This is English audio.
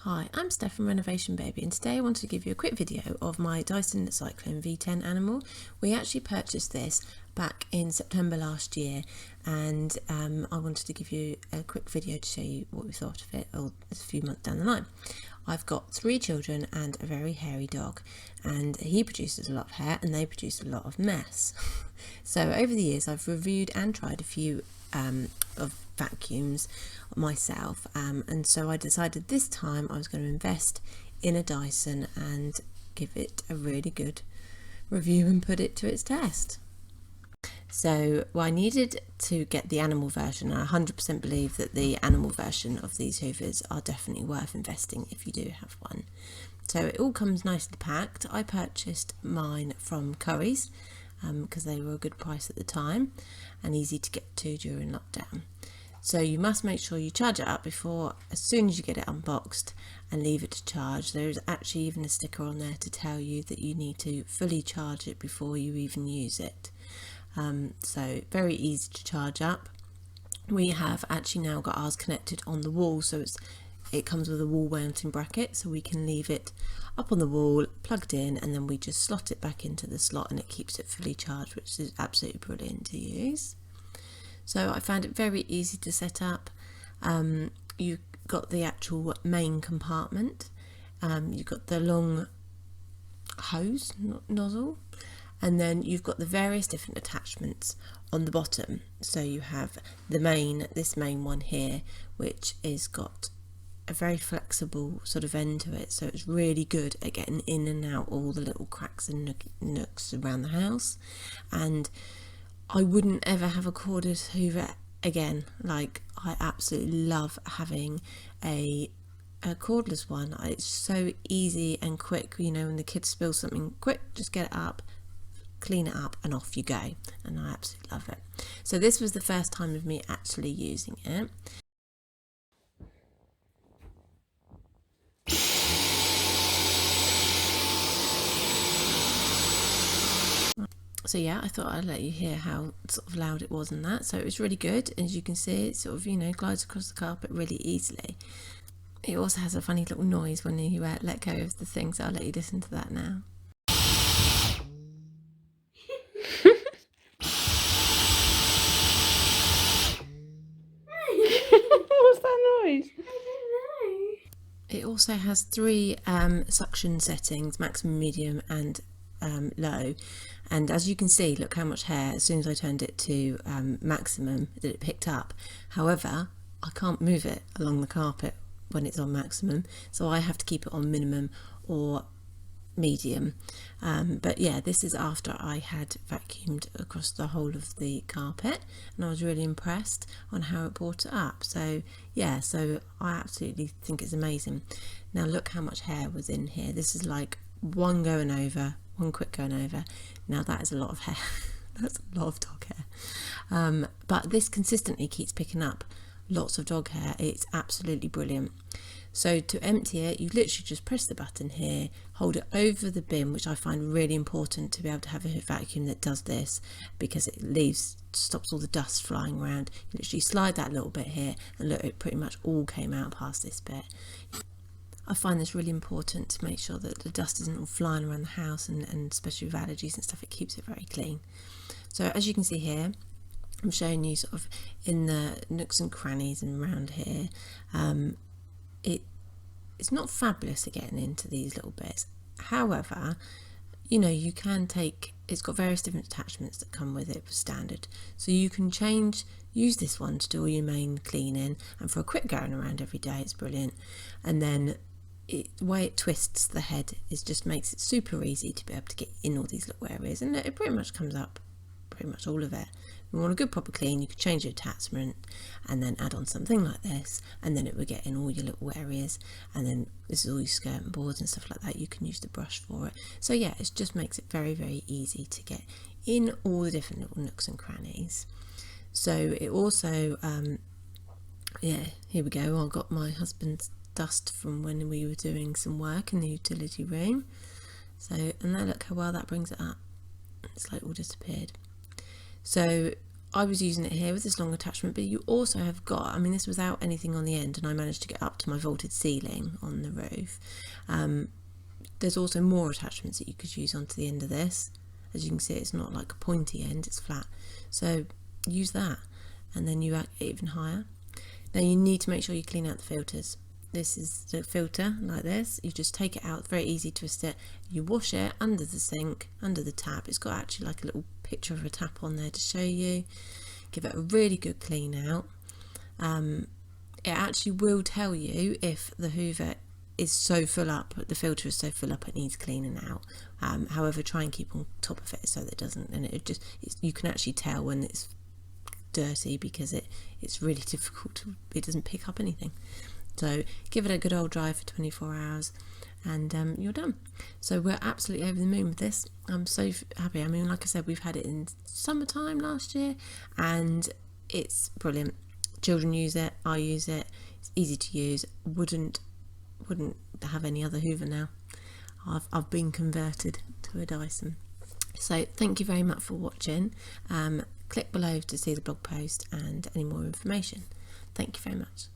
Hi, I'm Steph from Renovation Bay-Bee, and today I wanted to give you a quick video of my DYSON Cyclone V10 animal. We actually purchased this back in September last year, and I wanted to give you a quick video to show you what we thought of it, or a few months down the line. I've got 3 children and a very hairy dog, and he produces a lot of hair and they produce a lot of mess. So over the years I've reviewed and tried a few of vacuums myself, and so I decided this time I was going to invest in a Dyson and give it a really good review and put it to its test. So I needed to get the animal version. I 100% believe that the animal version of these hoovers are definitely worth investing if you do have one. So it all comes nicely packed. I purchased mine from Curry's because they were a good price at the time and easy to get to during lockdown. So you must make sure you charge it up before, as soon as you get it unboxed, and leave it to charge. There is actually even a sticker on there to tell you that you need to fully charge it before you even use it. So very easy to charge up. We have actually now got ours connected on the wall, so it comes with a wall mounting bracket, so we can leave it up on the wall plugged in, and then we just slot it back into the slot and it keeps it fully charged, which is absolutely brilliant to use. So I found it very easy to set up. You've got the actual main compartment, you've got the long hose nozzle, and then you've got the various different attachments on the bottom. So you have this main one here, which is got a very flexible sort of end to it, so it's really good at getting in and out all the little cracks and nooks around the house. And I wouldn't ever have a cordless hoover again. Like, I absolutely love having a cordless one. It's so easy and quick. You know, when the kids spill something, quick, just get it up, clean it up, and off you go. And I absolutely love it. So this was the first time of me actually using it. So yeah, I thought I'd let you hear how sort of loud it was and that. So it was really good. As you can see, it sort of, you know, glides across the carpet really easily. It also has a funny little noise when you let go of the thing, so I'll let you listen to that now. What's that noise? It also has 3 suction settings, maximum, medium and low, and as you can see, look how much hair, as soon as I turned it to maximum, that it picked up. However, I can't move it along the carpet when it's on maximum, so I have to keep it on minimum or medium. But yeah, this is after I had vacuumed across the whole of the carpet, and I was really impressed on how it brought it up. So yeah, so I absolutely think it's amazing. Now look how much hair was in here. This is like one quick going over. Now that is a lot of hair. That's a lot of dog hair. But this consistently keeps picking up lots of dog hair. It's absolutely brilliant. So to empty it, you literally just press the button here, hold it over the bin, which I find really important to be able to have a vacuum that does this, because it stops all the dust flying around. You literally slide that little bit here, and look, it pretty much all came out past this bit. I find this really important to make sure that the dust isn't all flying around the house, and especially with allergies and stuff, it keeps it very clean. So as you can see here, I'm showing you sort of in the nooks and crannies and around here. It's not fabulous at getting into these little bits. However, you know, you can it's got various different attachments that come with it for standard. So you can use this one to do all your main cleaning, and for a quick going around every day, it's brilliant. And then the way it twists the head just makes it super easy to be able to get in all these little areas, and it pretty much comes up, pretty much all of it. If you want a good proper clean, you could change your attachment and then add on something like this, and then it would get in all your little areas. And then this is all your skirt and boards and stuff like that. You can use the brush for it. So yeah, it just makes it very, very easy to get in all the different little nooks and crannies. So it also, yeah, here we go. I got my husband's dust from when we were doing some work in the utility room. So, and now look how well that brings it up. It's like all disappeared. So I was using it here with this long attachment, but you also have got, I mean, this was without anything on the end, and I managed to get up to my vaulted ceiling on the roof. There's also more attachments that you could use onto the end of this. As you can see, it's not like a pointy end, it's flat. So use that, and then you add it even higher. Now you need to make sure you clean out the filters. This is the filter like this. You just take it out, very easy, twist it. You wash it under the sink, under the tap. It's got actually like a little picture of a tap on there to show you. Give it a really good clean out. It actually will tell you if the Hoover is so full up, the filter is so full up it needs cleaning out. However, try and keep on top of it so that it doesn't, and you can actually tell when it's dirty, because it's really difficult to, it doesn't pick up anything. So give it a good old dry for 24 hours and you're done. So we're absolutely over the moon with this. I'm so happy. I mean, like I said, we've had it in summertime last year and it's brilliant. Children use it, I use it, it's easy to use. Wouldn't have any other Hoover now. I've been converted to a Dyson. So thank you very much for watching. Click below to see the blog post and any more information. Thank you very much.